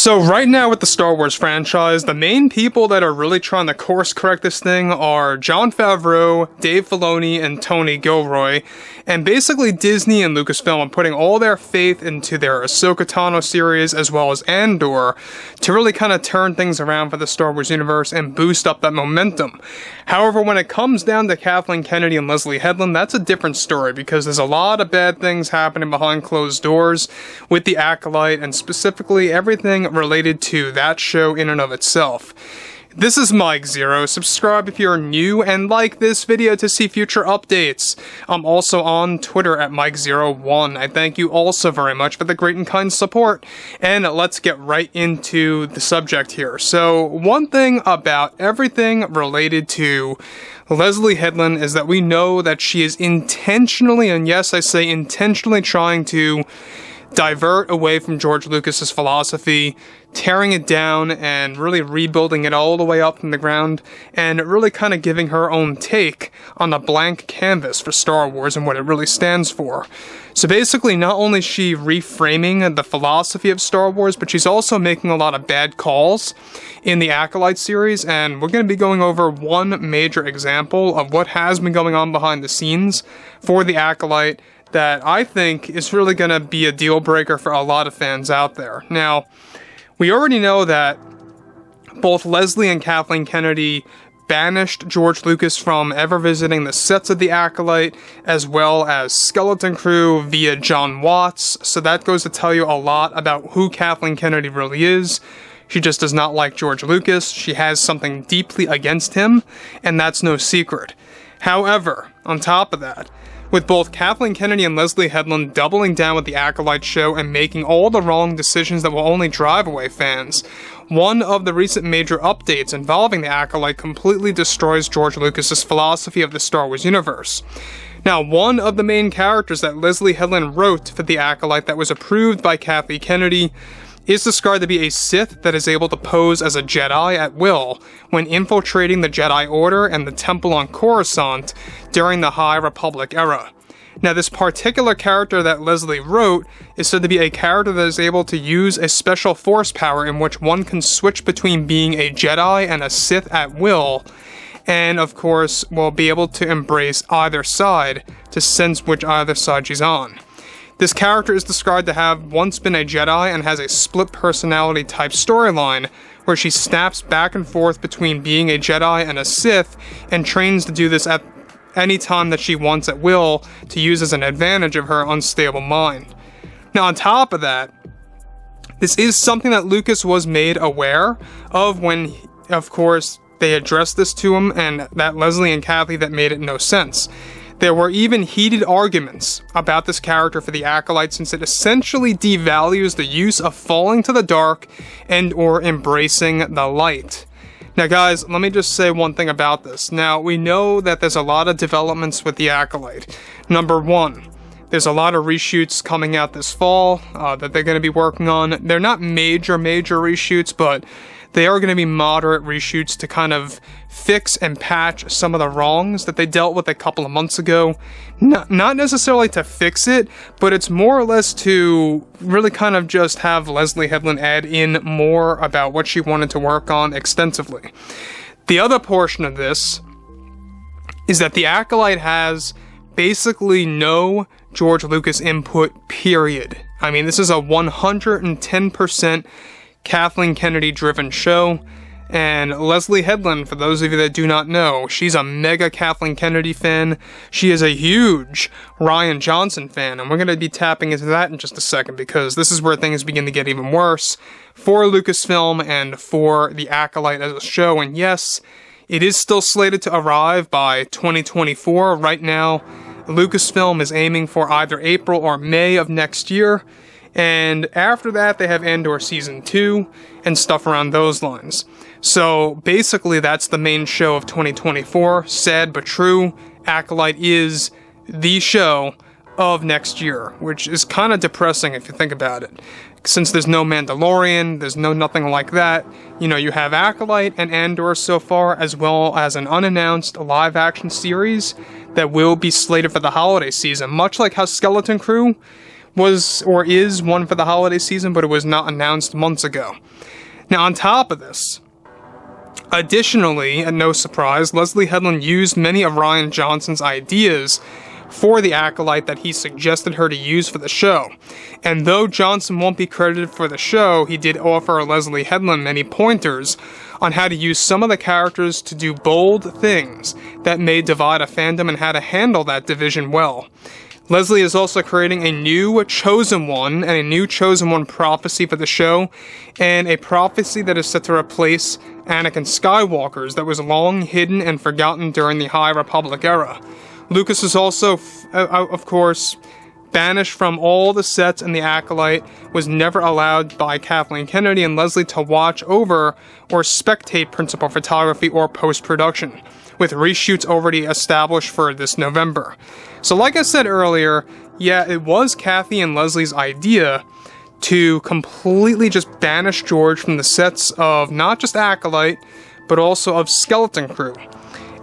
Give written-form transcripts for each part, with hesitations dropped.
So right now with the Star Wars franchise, the main people that are really trying to course correct this thing are Jon Favreau, Dave Filoni, and Tony Gilroy. And basically Disney and Lucasfilm are putting all their faith into their Ahsoka Tano series as well as Andor to really kind of turn things around for the Star Wars universe and boost up that momentum. However, when it comes down to Kathleen Kennedy and Leslye Headland, that's a different story because there's a lot of bad things happening behind closed doors with the Acolyte and specifically everything related to that show in and of itself. This is Mike Zero. Subscribe if you're new and like this video to see future updates. I'm also on Twitter at Mike01. I thank you all so very much for the great and kind support. And let's get right into the subject here. So one thing about everything related to Leslye Headland is that we know that she is intentionally, and yes I say intentionally, trying to divert away from George Lucas's philosophy, tearing it down and really rebuilding it all the way up from the ground, and really kind of giving her own take on the blank canvas for Star Wars and what it really stands for. So basically, not only is she reframing the philosophy of Star Wars, but she's also making a lot of bad calls in the Acolyte series, and we're going to be going over one major example of what has been going on behind the scenes for the Acolyte that I think is really going to be a deal breaker for a lot of fans out there. Now, we already know that both Leslye and Kathleen Kennedy banished George Lucas from ever visiting the sets of the Acolyte, as well as Skeleton Crew via John Watts, so that goes to tell you a lot about who Kathleen Kennedy really is. She just does not like George Lucas, she has something deeply against him, and that's no secret. However, on top of that, with both Kathleen Kennedy and Leslye Headland doubling down with the Acolyte show and making all the wrong decisions that will only drive away fans, one of the recent major updates involving the Acolyte completely destroys George Lucas's philosophy of the Star Wars universe. Now, one of the main characters that Leslye Headland wrote for the Acolyte that was approved by Kathleen Kennedy is described to be a Sith that is able to pose as a Jedi at will when infiltrating the Jedi Order and the Temple on Coruscant during the High Republic era. Now, this particular character that Leslye wrote is said to be a character that is able to use a special force power in which one can switch between being a Jedi and a Sith at will, and of course will be able to embrace either side to sense which either side she's on. This character is described to have once been a Jedi and has a split personality type storyline where she snaps back and forth between being a Jedi and a Sith and trains to do this at any time that she wants at will to use as an advantage of her unstable mind. Now, on top of that, this is something that Lucas was made aware of when, of course, they addressed this to him, and that Leslye and Kathleen that made it no sense. There were even heated arguments about this character for the Acolyte since it essentially devalues the use of falling to the dark and or embracing the light. Now guys, let me just say one thing about this. Now, we know that there's a lot of developments with the Acolyte. Number one, there's a lot of reshoots coming out this fall that they're going to be working on. They're not major reshoots, but they are going to be moderate reshoots to kind of fix and patch some of the wrongs that they dealt with a couple of months ago. Not necessarily to fix it, but it's more or less to really kind of just have Leslye Headland add in more about what she wanted to work on extensively. The other portion of this is that the Acolyte has basically no George Lucas input, period. I mean, this is a 110% Kathleen Kennedy driven show, and Leslye Headland, for those of you that do not know, she's a mega Kathleen Kennedy fan. She is a huge Rian Johnson fan, and we're going to be tapping into that in just a second because this is where things begin to get even worse for Lucasfilm and for the Acolyte as a show. And yes, it is still slated to arrive by 2024. Right now, Lucasfilm is aiming for either April or May of next year. And after that, they have Andor Season 2 and stuff around those lines. So basically, that's the main show of 2024. Sad but true, Acolyte is the show of next year, which is kind of depressing if you think about it. Since there's no Mandalorian, there's no nothing like that. You know, you have Acolyte and Andor so far, as well as an unannounced live-action series that will be slated for the holiday season, much like how Skeleton Crew was or is one for the holiday season, but it was not announced months ago. Now, on top of this, additionally, and no surprise, Leslye Headland used many of Rian Johnson's ideas for the Acolyte that he suggested her to use for the show. And though Johnson won't be credited for the show, he did offer Leslye Headland many pointers on how to use some of the characters to do bold things that may divide a fandom and how to handle that division well. Leslye is also creating a new Chosen One and a new Chosen One prophecy for the show, and a prophecy that is set to replace Anakin Skywalker's that was long hidden and forgotten during the High Republic era. Lucas is also, of course, banished from all the sets, and the Acolyte was never allowed by Kathleen Kennedy and Leslye to watch over or spectate principal photography or post-production, with reshoots already established for this November. So like I said earlier, yeah, it was Kathy and Leslie's idea to completely just banish George from the sets of not just Acolyte, but also of Skeleton Crew.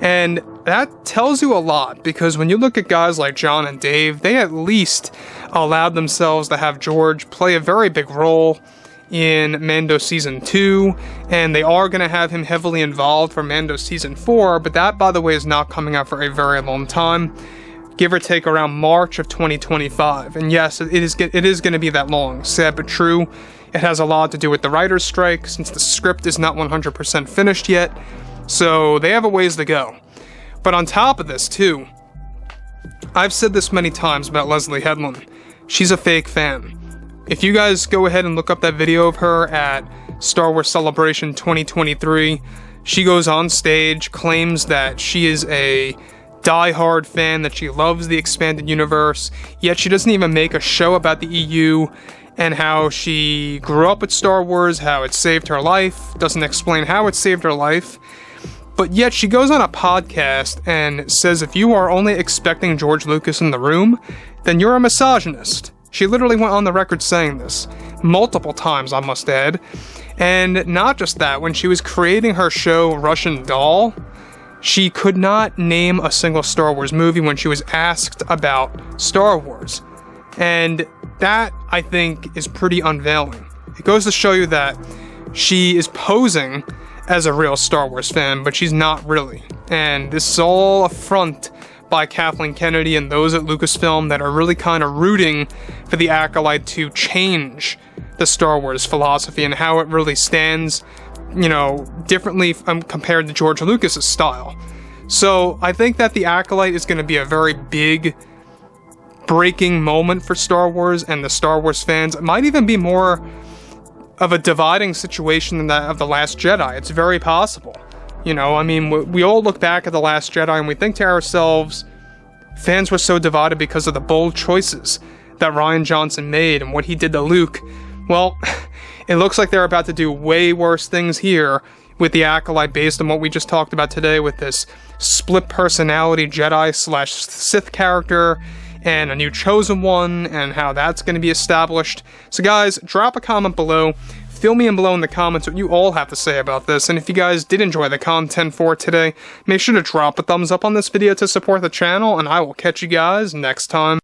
And that tells you a lot, because when you look at guys like John and Dave, they at least allowed themselves to have George play a very big role in Mando Season 2, and they are going to have him heavily involved for Mando Season 4, but that, by the way, is not coming out for a very long time, give or take around March of 2025. And yes, it is going to be that long. Sad but true. It has a lot to do with the writer's strike, since the script is not 100% finished yet, so they have a ways to go. But on top of this, too, I've said this many times about Leslye Headland. She's a fake fan. If you guys go ahead and look up that video of her at Star Wars Celebration 2023, she goes on stage, claims that she is a die-hard fan, that she loves the expanded universe, yet she doesn't even make a show about the EU and how she grew up with Star Wars, how it saved her life, doesn't explain how it saved her life. But yet she goes on a podcast and says if you are only expecting George Lucas in the room, then you're a misogynist. She literally went on the record saying this, multiple times I must add. And not just that, when she was creating her show Russian Doll, she could not name a single Star Wars movie when she was asked about Star Wars. And that, I think, is pretty unveiling. It goes to show you that she is posing as a real Star Wars fan, but she's not really. And this is all a front by Kathleen Kennedy and those at Lucasfilm that are really kind of rooting for the Acolyte to change the Star Wars philosophy and how it really stands, you know, differently compared to George Lucas's style. So I think that the Acolyte is going to be a very big breaking moment for Star Wars and the Star Wars fans. It might even be more of a dividing situation than that of The Last Jedi. It's very possible. You know, I mean, we all look back at The Last Jedi and we think to ourselves, fans were so divided because of the bold choices that Rian Johnson made and what he did to Luke. Well, it looks like they're about to do way worse things here with the Acolyte based on what we just talked about today with this split personality Jedi/Sith character and a new Chosen One and how that's going to be established. So guys, drop a comment below. Fill me in below in the comments what you all have to say about this, and if you guys did enjoy the content for today, make sure to drop a thumbs up on this video to support the channel, and I will catch you guys next time.